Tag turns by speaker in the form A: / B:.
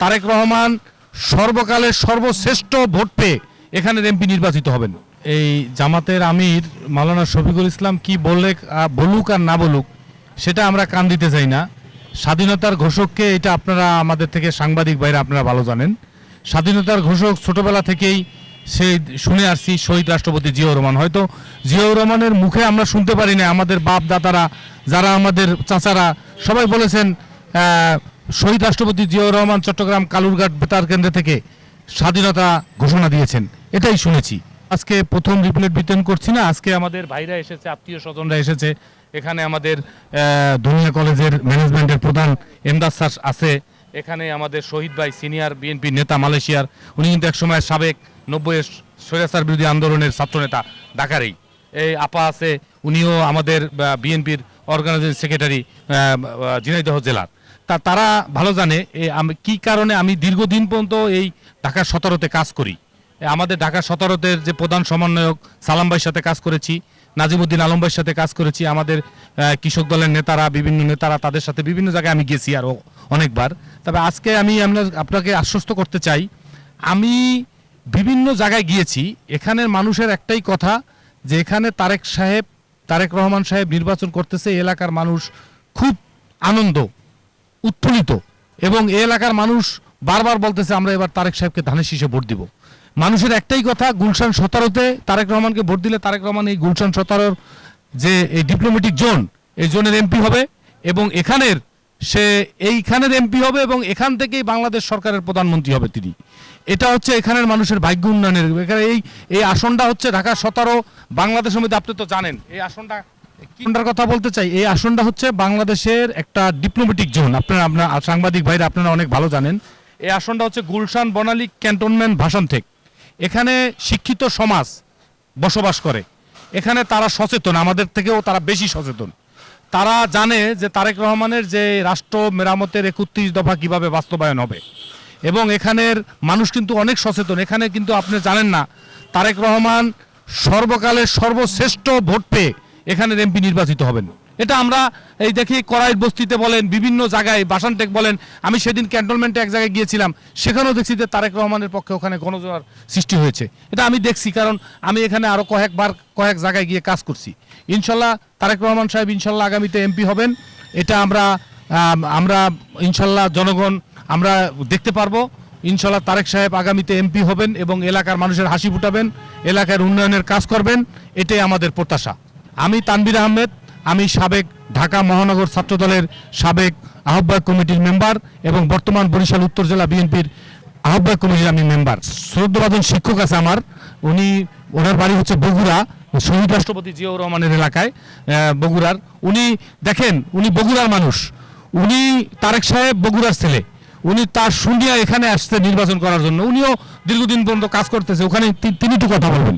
A: তারেক রহমান সর্বকালের সর্বশ্রেষ্ঠ ভোট পেয়ে এখানের এমপি নির্বাচিত হবেন। এই জামাতের আমির মাওলানা শফিকুল ইসলাম কি বলুক আর না বলুক সেটা আমরা কান দিতে চাই না। স্বাধীনতার ঘোষককে এটা আপনারা আমাদের থেকে সাংবাদিক ভাইরা আপনারা ভালো জানেন। স্বাধীনতার ঘোষক ছোটবেলা থেকেই সেই শুনে আসছি শহীদ রাষ্ট্রপতি জিয়াউর রহমান। হয়তো জিয়াউর রহমানের মুখে আমরা শুনতে পারি না, আমাদের বাপ দাদারা যারা আমাদের চাচারা সবাই বলেছেন শহীদ রাষ্ট্রপতি জিয়াউর রহমান চট্টগ্রাম কালুরঘাট বেতার কেন্দ্র থেকে স্বাধীনতা ঘোষণা দিয়েছেন, এটাই শুনেছি। আজকে প্রথম রিপ্লেট বিতরণ করছি না, আজকে আমাদের ভাইরা এসেছে, আত্মীয় স্বজনরা এসেছে। এখানে আমাদের দুনিয়া কলেজের ম্যানেজমেন্টের প্রধান এমদাদ স্যার আছে, এখানে আমাদের শহীদ ভাই সিনিয়র বিএনপি নেতা মালয়েশিয়ার, উনি কিন্তু একসময় সাবেক 90-এর স্বৈরাচার বিরোধী আন্দোলনের ছাত্রনেতা ঢাকারই। এই আপা আছে, উনিও আমাদের বিএনপির অর্গানাইজেশন সেক্রেটারি ঝিনাইদহ জেলার। তারা ভালো জানে কি কারণে আমি দীর্ঘদিন পর্যন্ত এই ঢাকা 17-তে কাজ করি। আমাদের ঢাকা 17-তের যে প্রধান সমন্বয়ক সালাম ভাইয়ের সাথে কাজ করেছি, নাজিমউদ্দিন আলম ভাইয়ের সাথে কাজ করেছি, আমাদের কৃষক দলের নেতারা, বিভিন্ন নেতারা, তাদের সাথে বিভিন্ন জায়গায় আমি গেছি আরও অনেকবার। তবে আজকে আমি আপনাকে আশ্বস্ত করতে চাই, আমি বিভিন্ন জায়গায় গিয়েছি, এখানের মানুষের একটাই কথা যে এখানে তারেক রহমান সাহেব নির্বাচন করতেছে, এলাকার মানুষ খুব আনন্দ উৎফুল্লিত, এবং এই এলাকার মানুষ বারবার বলতেছে আমরা এবার তারেক সাহেবকে ধানের শীষে ভোট দিব। মানুষের একটাই কথা, গুলশান 17-তে তারেক রহমানকে ভোট দিলে তারেক রহমান এই গুলশান 17-র যে এই ডিপ্লোম্যাটিক জোন, এই জোনের এমপি হবে, এবং এইখানের এমপি হবে, এবং এখান থেকেই বাংলাদেশ সরকারের প্রধানমন্ত্রী হবে তিনি। এটা হচ্ছে এখানের মানুষের ভাগ্য উন্নয়নের। এখানে এই আসনটা হচ্ছে ঢাকা 17 বাংলাদেশের মধ্যে, আপনি তো জানেন এই আসনটার কথা বলতে চাই, এই আসনটা হচ্ছে বাংলাদেশের একটা ডিপ্লোম্যাটিক জোন। আপনার সাংবাদিক ভাইরা আপনারা অনেক ভালো জানেন। এই আসনটা হচ্ছে গুলশান বনালী ক্যান্টনমেন্ট ভাষণ থেকে। এখানে শিক্ষিত সমাজ বসবাস করে, এখানে তারা সচেতন, আমাদের থেকেও তারা বেশি সচেতন। তারা জানে যে তারেক রহমানের যে রাষ্ট্র মেরামতের 31 দফা কিভাবে বাস্তবায়ন হবে, এবং এখানের মানুষ কিন্তু অনেক সচেতন। এখানে কিন্তু আপনি জানেন না, তারেক রহমান সর্বকালের সর্বশ্রেষ্ঠ ভোট পেয়ে এখানের এমপি নির্বাচিত হবেন। এটা আমরা এই দেখি করাইল বস্তিতে বলেন, বিভিন্ন জায়গায় বাসানটেক বলেন, আমি সেদিন ক্যান্টনমেন্টে এক জায়গায় গিয়েছিলাম, সেখানেও দেখছি যে তারেক রহমানের পক্ষে ওখানে গণজোয়ার সৃষ্টি হয়েছে। এটা আমি দেখছি, কারণ আমি এখানে আরও কয়েক জায়গায় গিয়ে কাজ করছি। ইনশাল্লাহ তারেক রহমান সাহেব ইনশাল্লাহ আগামীতে এমপি হবেন, এটা আমরা ইনশাল্লাহ জনগণ আমরা দেখতে পারবো। ইনশাল্লাহ তারেক সাহেব আগামীতে এমপি হবেন এবং এলাকার মানুষের হাসি ফুটাবেন, এলাকার উন্নয়নের কাজ করবেন, এটাই আমাদের প্রত্যাশা। আমি তানভীর আহমেদ, আমি সাবেক ঢাকা মহানগর ছাত্রদলের সাবেক আহ্বায়ক কমিটির মেম্বার, এবং বর্তমান বরিশাল উত্তর জেলা বিএনপির আহ্বায়ক কমিটির আমি মেম্বার। শ্রদ্ধাভাজন শিক্ষক আছে আমার, ওনার বাড়ি হচ্ছে বগুড়া, শহীদ রাষ্ট্রপতি জিয়াউর রহমানের এলাকায় বগুড়ার। উনি বগুড়ার মানুষ, উনি তারেক সাহেব বগুড়ার ছেলে, উনি তার শুনিয়া এখানে আসছে নির্বাচন করার জন্য। উনিও দীর্ঘদিন পর্যন্ত কাজ করতেছে ওখানে, তিনি একটু কথা বলবেন।